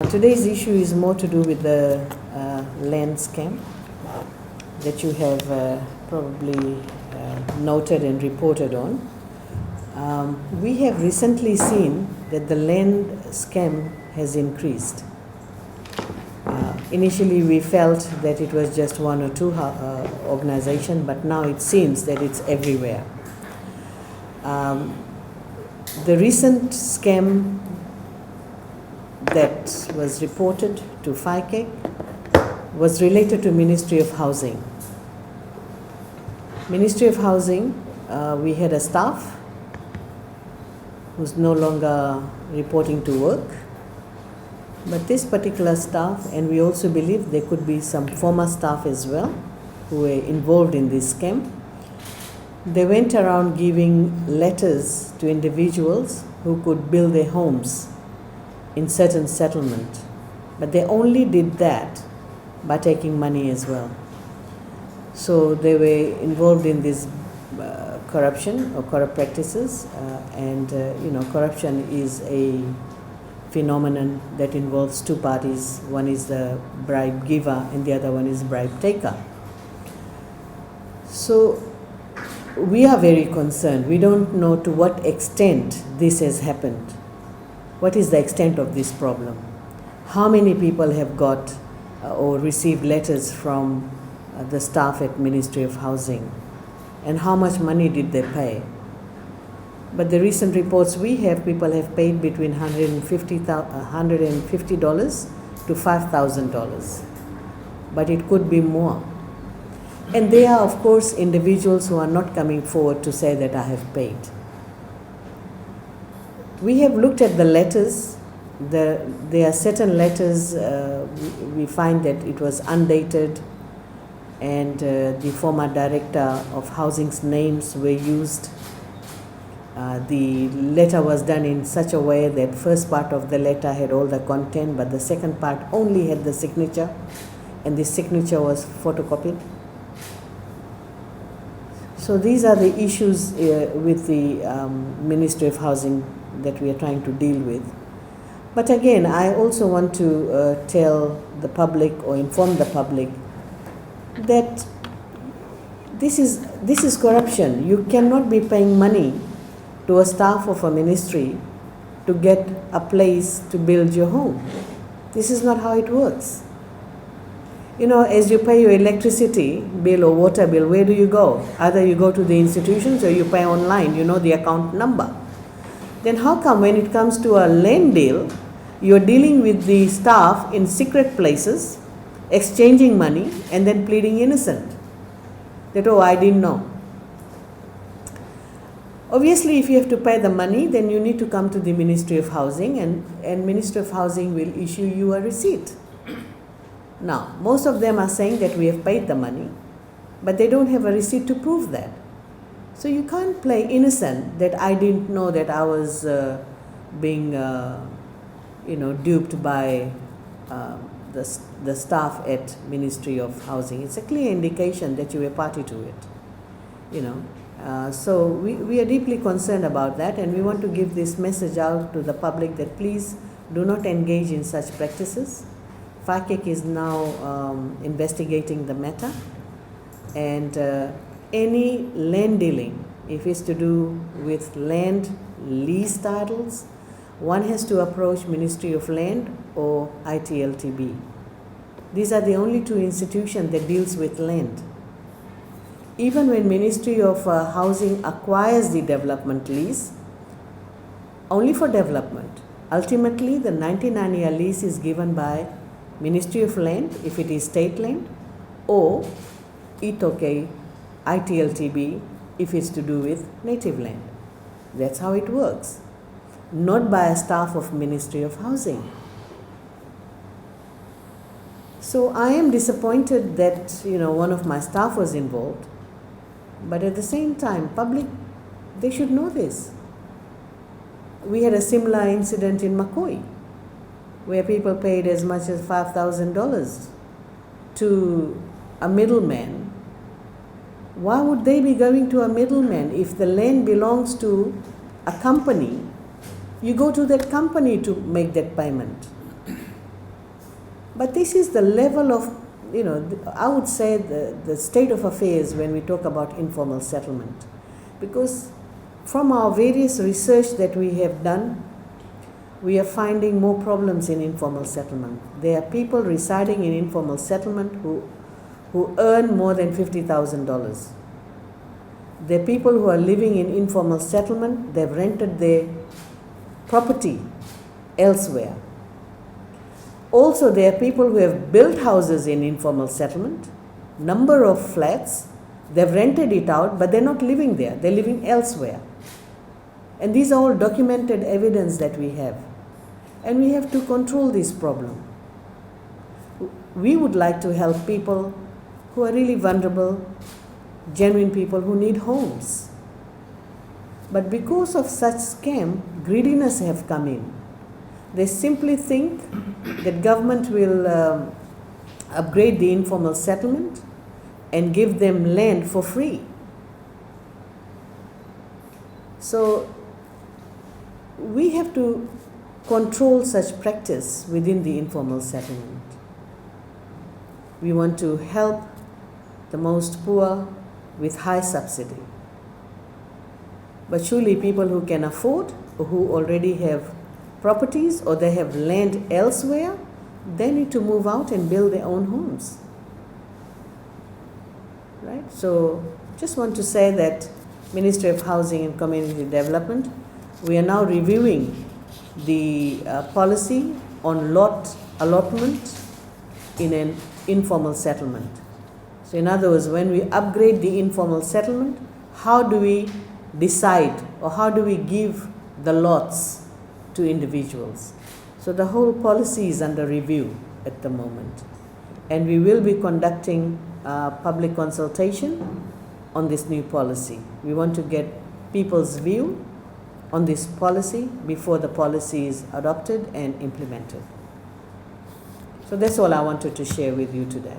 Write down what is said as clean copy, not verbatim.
Today's issue is more to do with the land scam that you have probably noted and reported on. We have recently seen that the land scam has increased. Initially we felt that it was just one or two organizations, but now it seems that it's everywhere. The recent scam that was reported to FICAC was related to Ministry of Housing. Ministry of Housing, we had a staff who's no longer reporting to work, but this particular staff, and we also believe there could be some former staff as well who were involved in this scam, they went around giving letters to individuals who could build their homes in certain settlement, but they only did that by taking money as well. So they were involved in this corruption or corrupt practices, and corruption is a phenomenon that involves two parties. One is the bribe giver and the other one is bribe taker. So we are very concerned. We don't know to what extent this has happened. What is the extent of this problem? How many people have got or received letters from the staff at Ministry of Housing? And how much money did they pay? But the recent reports we have, people have paid between $150 to $5,000. But it could be more. And they are, of course, individuals who are not coming forward to say that I have paid. We have looked at the letters. There are certain letters, we find that it was undated, and the former director of Housing's names were used. The letter was done in such a way that first part of the letter had all the content, but the second part only had the signature, and the signature was photocopied. So these are the issues with the Ministry of Housing that we are trying to deal with. But again, I also want to tell the public or inform the public that this is corruption. You cannot be paying money to a staff of a ministry to get a place to build your home. This is not how it works. As you pay your electricity bill or water bill, where do you go? Either you go to the institutions or you pay online, the account number. Then how come when it comes to a land deal, you're dealing with the staff in secret places, exchanging money, and then pleading innocent? That, I didn't know. Obviously, if you have to pay the money, then you need to come to the Ministry of Housing, and Ministry of Housing will issue you a receipt. Now, most of them are saying that we have paid the money, but they don't have a receipt to prove that. So you can't play innocent that I didn't know that I was being, duped by the staff at Ministry of Housing. It's a clear indication that you were party to it, So we are deeply concerned about that, and we want to give this message out to the public that please do not engage in such practices. FICAC is now investigating the matter, and any land dealing, if it's to do with land lease titles, one has to approach Ministry of Land or ITLTB. These are the only two institutions that deals with land. Even when Ministry of Housing acquires the development lease, only for development. Ultimately, the 99-year lease is given by Ministry of Land, if it is state land, or ITLTB, if it's to do with native land. That's how it works. Not by a staff of Ministry of Housing. So I am disappointed that, one of my staff was involved, but at the same time, public, they should know this. We had a similar incident in Makoi, where people paid as much as $5,000 to a middleman. Why would they be going to a middleman if the land belongs to a company? You go to that company to make that payment. But this is the level of, I would say the state of affairs when we talk about informal settlement. Because from our various research that we have done, we are finding more problems in informal settlement. There are people residing in informal settlement who earn more than $50,000. There are people who are living in informal settlement, they've rented their property elsewhere. Also, there are people who have built houses in informal settlement, number of flats, they've rented it out, but they're not living there, they're living elsewhere. And these are all documented evidence that we have. And we have to control this problem. We would like to help people who are really vulnerable, genuine people who need homes. But because of such scam, greediness have come in. They simply think that government will upgrade the informal settlement and give them land for free. So we have to control such practice within the informal settlement. We want to help the most poor with high subsidy. But surely people who can afford, or who already have properties, or they have land elsewhere, they need to move out and build their own homes. Right? So just want to say that Ministry of Housing and Community Development, we are now reviewing the policy on lot allotment in an informal settlement. So in other words, when we upgrade the informal settlement, how do we decide, or how do we give the lots to individuals? So the whole policy is under review at the moment. And we will be conducting public consultation on this new policy. We want to get people's view on this policy before the policy is adopted and implemented. So that's all I wanted to share with you today.